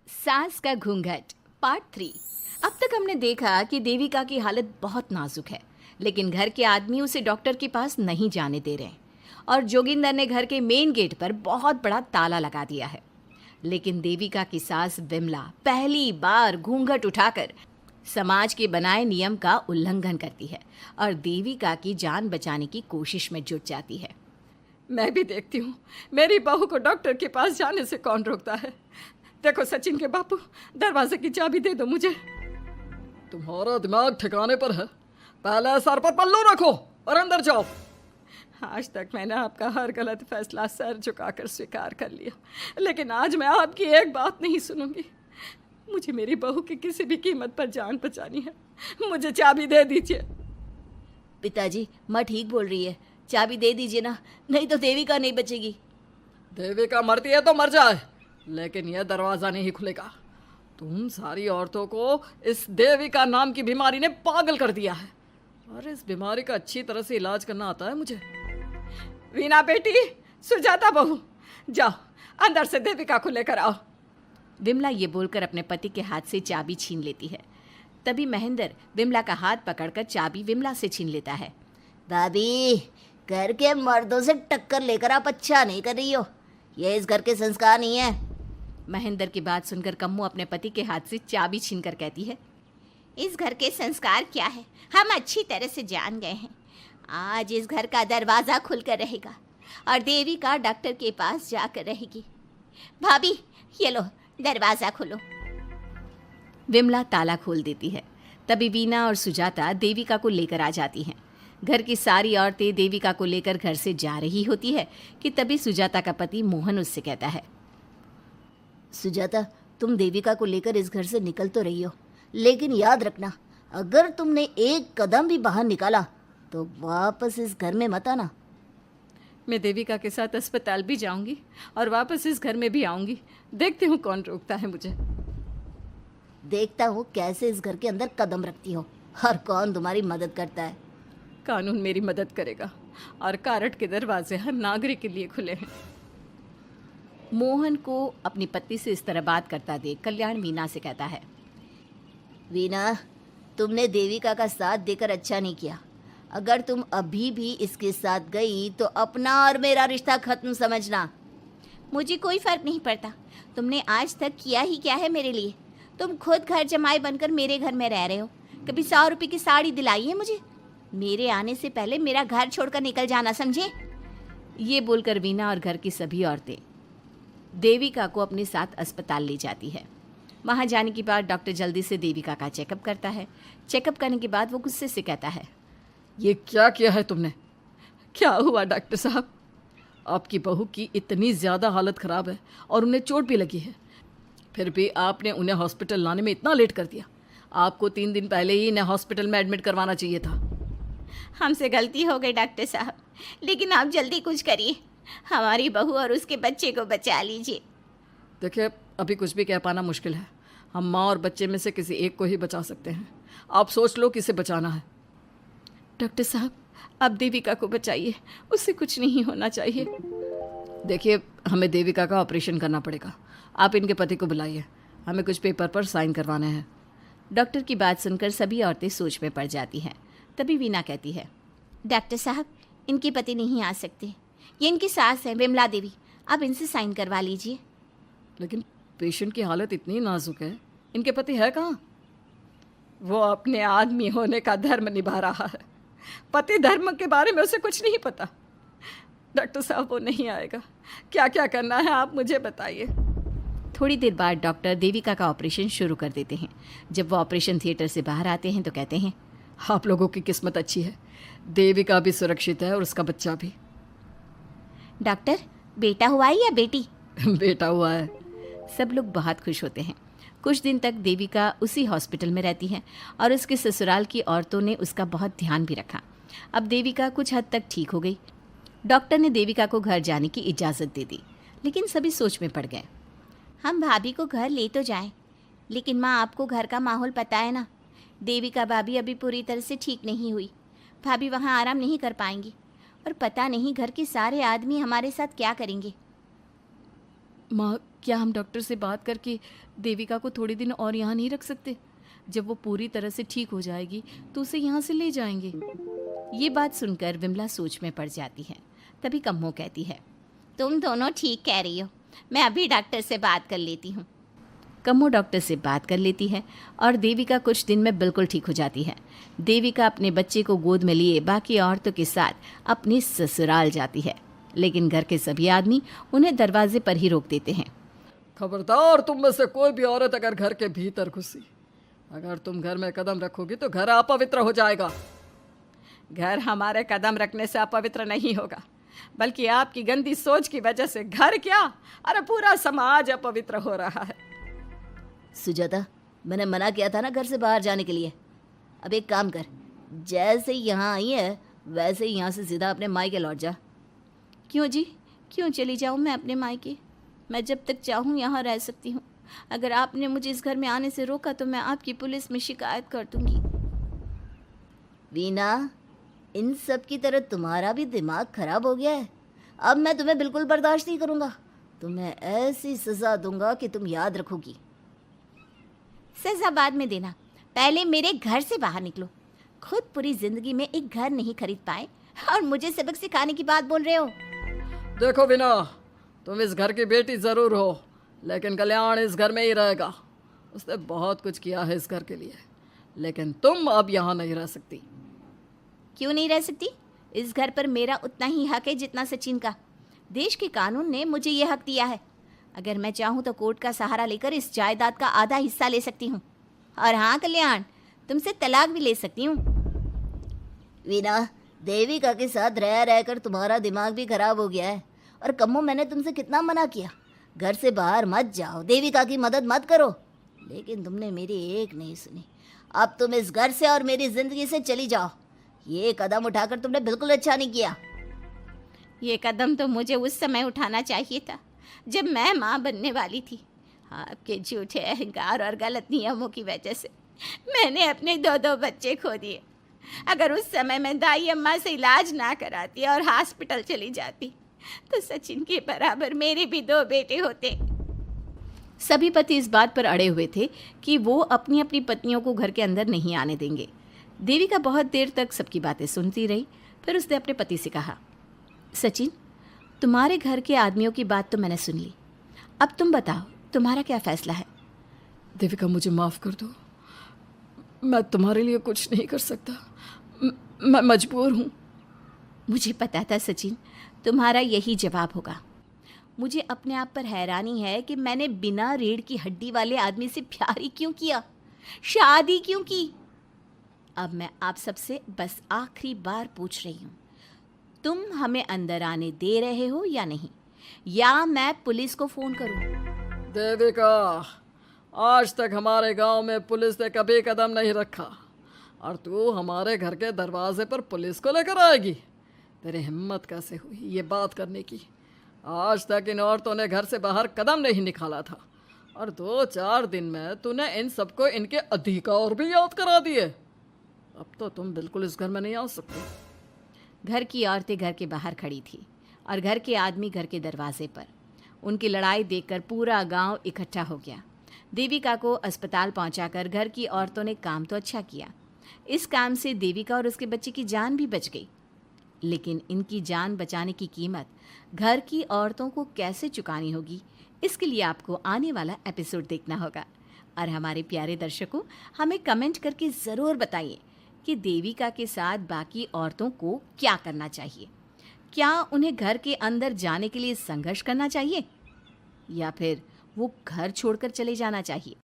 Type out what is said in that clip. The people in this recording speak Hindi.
सास का घूंघट पार्ट 3। अब तक हमने देखा कि देविका की हालत बहुत नाजुक है, लेकिन घर के आदमी उसे डॉक्टर के पास नहीं जाने दे रहे और जोगिंदर ने घर के मेन गेट पर बहुत बड़ा ताला लगा दिया है। लेकिन देविका की सास विमला पहली बार घूंघट उठाकर समाज के बनाए नियम का उल्लंघन करती है और देविका की जान बचाने की कोशिश में जुट जाती है। मैं भी देखती हूँ मेरी बहू को डॉक्टर के पास जाने से कौन रोकता है। देखो सचिन के बापू, दरवाजे की चाबी दे दो मुझे। तुम्हारा दिमाग ठिकाने पर है, पहले सर पर पल्लू रखो और अंदर जाओ। आज तक मैंने आपका हर गलत फैसला सर झुकाकर स्वीकार कर लिया, लेकिन आज मैं आपकी एक बात नहीं सुनूंगी। मुझे मेरी बहू की किसी भी कीमत पर जान बचानी है। मुझे चाबी दे दीजिए। पिताजी, माँ ठीक बोल रही है, चाबी दे दीजिए ना, नहीं तो देविका नहीं बचेगी। देविका मरती है तो मर जाए, लेकिन यह दरवाज़ा नहीं खुलेगा। तुम सारी औरतों को इस देविका नाम की बीमारी ने पागल कर दिया है, और इस बीमारी का अच्छी तरह से इलाज करना आता है मुझे। वीना बेटी, सुजाता बहू, जाओ अंदर से देविका को लेकर आओ। विमला ये बोलकर अपने पति के हाथ से चाबी छीन लेती है। तभी महेंद्र विमला का हाथ पकड़कर चाबी विमला से छीन लेता है। भाभी, घर के मर्दों से टक्कर लेकर आप अच्छा नहीं कर रही हो। ये इस घर के संस्कार नहीं है। महेंद्र की बात सुनकर कम्मू अपने पति के हाथ से चाबी छीनकर कहती है, इस घर के संस्कार क्या है हम अच्छी तरह से जान गए हैं। आज इस घर का दरवाज़ा खुलकर रहेगा और देविका डॉक्टर के पास जाकर रहेगी। भाभी, ये लो दरवाज़ा खोलो। विमला ताला खोल देती है। तभी वीना और सुजाता देविका को लेकर आ जाती हैं। घर की सारी औरतें देविका को लेकर घर से जा रही होती है कि तभी सुजाता का पति मोहन उससे कहता है, सुजाता, तुम देविका को लेकर इस घर से निकल तो रही हो, लेकिन याद रखना, अगर तुमने एक कदम भी बाहर निकाला तो वापस इस घर में मत आना। मैं देविका के साथ अस्पताल भी जाऊंगी और वापस इस घर में भी आऊंगी। देखती हूँ कौन रोकता है मुझे। देखता हूँ कैसे इस घर के अंदर कदम रखती हो और कौन तुम्हारी मदद करता है। कानून मेरी मदद करेगा और कारट के दरवाजे हर नागरिक के लिए खुले हैं। मोहन को अपनी पत्नी से इस तरह बात करता देख कल्याण वीना से कहता है, वीना, तुमने देविका का साथ देकर अच्छा नहीं किया। अगर तुम अभी भी इसके साथ गई तो अपना और मेरा रिश्ता खत्म समझना। मुझे कोई फर्क नहीं पड़ता। तुमने आज तक किया ही क्या है मेरे लिए। तुम खुद घर जमाई बनकर मेरे घर में रह रहे हो। कभी 100 रुपये की साड़ी दिलाई है मुझे। मेरे आने से पहले मेरा घर छोड़कर निकल जाना, समझे। ये बोलकर वीना और घर की सभी औरतें देविका को अपने साथ अस्पताल ले जाती है। वहाँ जाने के बाद डॉक्टर जल्दी से देविका का चेकअप करता है। चेकअप करने के बाद वो गुस्से से कहता है, ये क्या किया है तुमने? क्या हुआ डॉक्टर साहब? आपकी बहू की इतनी ज़्यादा हालत ख़राब है और उन्हें चोट भी लगी है, फिर भी आपने उन्हें हॉस्पिटल लाने में इतना लेट कर दिया। आपको 3 दिन पहले ही इन्हें हॉस्पिटल में एडमिट करवाना चाहिए था। हमसे गलती हो गई डॉक्टर साहब, लेकिन आप जल्दी कुछ करिए। हमारी बहू और उसके बच्चे को बचा लीजिए। देखिए, अभी कुछ भी कह पाना मुश्किल है। हम माँ और बच्चे में से किसी एक को ही बचा सकते हैं। आप सोच लो किसे बचाना है। डॉक्टर साहब, अब देविका को बचाइए, उससे कुछ नहीं होना चाहिए। देखिए, हमें देविका का ऑपरेशन करना पड़ेगा। आप इनके पति को बुलाइए, हमें कुछ पेपर पर साइन करवाने हैं। डॉक्टर की बात सुनकर सभी औरतें सोच में पड़ जाती हैं। तभी वीना कहती है, डॉक्टर साहब, इनके पति नहीं आ सकते। ये इनकी सास है विमला देवी, आप इनसे साइन करवा लीजिए। लेकिन पेशेंट की हालत इतनी नाजुक है, इनके पति है कहाँ? वो अपने आदमी होने का धर्म निभा रहा है। पति धर्म के बारे में उसे कुछ नहीं पता। डॉक्टर साहब, वो नहीं आएगा। क्या क्या करना है आप मुझे बताइए। थोड़ी देर बाद डॉक्टर देविका का ऑपरेशन शुरू कर देते हैं। जब वो ऑपरेशन थिएटर से बाहर आते हैं तो कहते हैं, आप लोगों की किस्मत अच्छी है, देविका भी सुरक्षित है और उसका बच्चा भी। डॉक्टर, बेटा हुआ है या बेटी? बेटा हुआ है। सब लोग बहुत खुश होते हैं। कुछ दिन तक देविका उसी हॉस्पिटल में रहती है और उसके ससुराल की औरतों ने उसका बहुत ध्यान भी रखा। अब देविका कुछ हद तक ठीक हो गई। डॉक्टर ने देविका को घर जाने की इजाज़त दे दी, लेकिन सभी सोच में पड़ गए। हम भाभी को घर ले तो जाएं, लेकिन माँ, आपको घर का माहौल पता है ना। देविका भाभी अभी पूरी तरह से ठीक नहीं हुई। भाभी वहाँ आराम नहीं कर पाएंगी और पता नहीं घर के सारे आदमी हमारे साथ क्या करेंगे। माँ, क्या हम डॉक्टर से बात करके देविका को थोड़े दिन और यहाँ नहीं रख सकते? जब वो पूरी तरह से ठीक हो जाएगी तो उसे यहाँ से ले जाएंगे। ये बात सुनकर विमला सोच में पड़ जाती है। तभी कम्मो कहती है, तुम दोनों ठीक कह रही हो, मैं अभी डॉक्टर से बात कर लेती हूँ। कम्मो डॉक्टर से बात कर लेती है और देविका कुछ दिन में बिल्कुल ठीक हो जाती है। देविका अपने बच्चे को गोद में लिए बाकी औरतों के साथ अपनी ससुराल जाती है, लेकिन घर के सभी आदमी उन्हें दरवाजे पर ही रोक देते हैं। खबरदार, तुम में से कोई भी औरत अगर घर के भीतर घुसी, अगर तुम घर में कदम रखोगी तो घर अपवित्र हो जाएगा। घर हमारे कदम रखने से अपवित्र नहीं होगा, बल्कि आपकी गंदी सोच की वजह से घर क्या, अरे पूरा समाज अपवित्र हो रहा है। सुजाता, मैंने मना किया था ना घर से बाहर जाने के लिए। अब एक काम कर, जैसे यहाँ आई है वैसे ही यहाँ से सीधा अपने मायके लौट जा। क्यों जी, क्यों चली जाऊँ मैं अपने मायके? मैं जब तक चाहूँ यहाँ रह सकती हूँ। अगर आपने मुझे इस घर में आने से रोका तो मैं आपकी पुलिस में शिकायत कर दूंगी। वीना, इन सब की तरह तुम्हारा भी दिमाग खराब हो गया है। अब मैं तुम्हें बिल्कुल बर्दाश्त नहीं करूँगा। तुम्हें ऐसी सज़ा दूंगा कि तुम याद रखोगी। सजा बाद में देना, पहले मेरे घर से बाहर निकलो। खुद पूरी जिंदगी में एक घर नहीं खरीद पाए और मुझे सबक सिखाने की बात बोल रहे हो। देखो वीना, तुम इस घर की बेटी ज़रूर हो, लेकिन कल्याण इस घर में ही रहेगा। उसने बहुत कुछ किया है इस घर के लिए, लेकिन तुम अब यहाँ नहीं रह सकती। क्यों नहीं रह सकती? इस घर पर मेरा उतना ही हक है जितना सचिन का। देश के कानून ने मुझे ये हक दिया है। अगर मैं चाहूँ तो कोर्ट का सहारा लेकर इस जायदाद का आधा हिस्सा ले सकती हूँ। और हाँ कल्याण, तुमसे तलाक भी ले सकती हूँ। वीना, देविका के साथ रह रहकर तुम्हारा दिमाग भी खराब हो गया है। और कम्मो, मैंने तुमसे कितना मना किया, घर से बाहर मत जाओ, देविका की मदद मत करो, लेकिन तुमने मेरी एक नहीं सुनी। अब तुम इस घर से और मेरी ज़िंदगी से चली जाओ। ये कदम उठाकर तुमने बिल्कुल अच्छा नहीं किया। ये कदम तो मुझे उस समय उठाना चाहिए था जब मैं माँ बनने वाली थी। आपके झूठे अहंकार और गलत नियमों की वजह से मैंने अपने दो बच्चे खो दिए। अगर उस समय मैं दाई अम्मा से इलाज ना कराती और हॉस्पिटल चली जाती तो सचिन के बराबर मेरे भी 2 बेटे होते। सभी पति इस बात पर अड़े हुए थे कि वो अपनी अपनी पत्नियों को घर के अंदर नहीं आने देंगे। देविका बहुत देर तक सबकी बातें सुनती रही। फिर उसने अपने पति से कहा, सचिन, तुम्हारे घर के आदमियों की बात तो मैंने सुन ली, अब तुम बताओ तुम्हारा क्या फैसला है? देविका, मुझे माफ़ कर दो, मैं तुम्हारे लिए कुछ नहीं कर सकता, मैं मजबूर हूँ। मुझे पता था सचिन, तुम्हारा यही जवाब होगा। मुझे अपने आप पर हैरानी है कि मैंने बिना रीढ़ की हड्डी वाले आदमी से प्यार ही क्यों किया, शादी क्यों की। अब मैं आप सबसे बस आखिरी बार पूछ रही हूँ, तुम हमें अंदर आने दे रहे हो या नहीं, या मैं पुलिस को फ़ोन करूँ? देविका, आज तक हमारे गांव में पुलिस ने कभी कदम नहीं रखा और तू हमारे घर के दरवाजे पर पुलिस को लेकर आएगी? तेरी हिम्मत कैसे हुई ये बात करने की? आज तक इन औरतों ने घर से बाहर कदम नहीं निकाला था और 2-4 दिन में तूने इन सबको इनके अधिकार भी याद करा दिए। अब तो तुम बिल्कुल इस घर में नहीं आ सकते। घर की औरतें घर के बाहर खड़ी थी और घर के आदमी घर के दरवाजे पर। उनकी लड़ाई देखकर पूरा गांव इकट्ठा हो गया। देविका को अस्पताल पहुंचाकर घर की औरतों ने काम तो अच्छा किया। इस काम से देविका और उसके बच्चे की जान भी बच गई, लेकिन इनकी जान बचाने की कीमत घर की औरतों को कैसे चुकानी होगी, इसके लिए आपको आने वाला एपिसोड देखना होगा। और हमारे प्यारे दर्शकों, हमें कमेंट करके ज़रूर बताइए कि देविका के साथ बाकी औरतों को क्या करना चाहिए। क्या उन्हें घर के अंदर जाने के लिए संघर्ष करना चाहिए या फिर वो घर छोड़कर चले जाना चाहिए?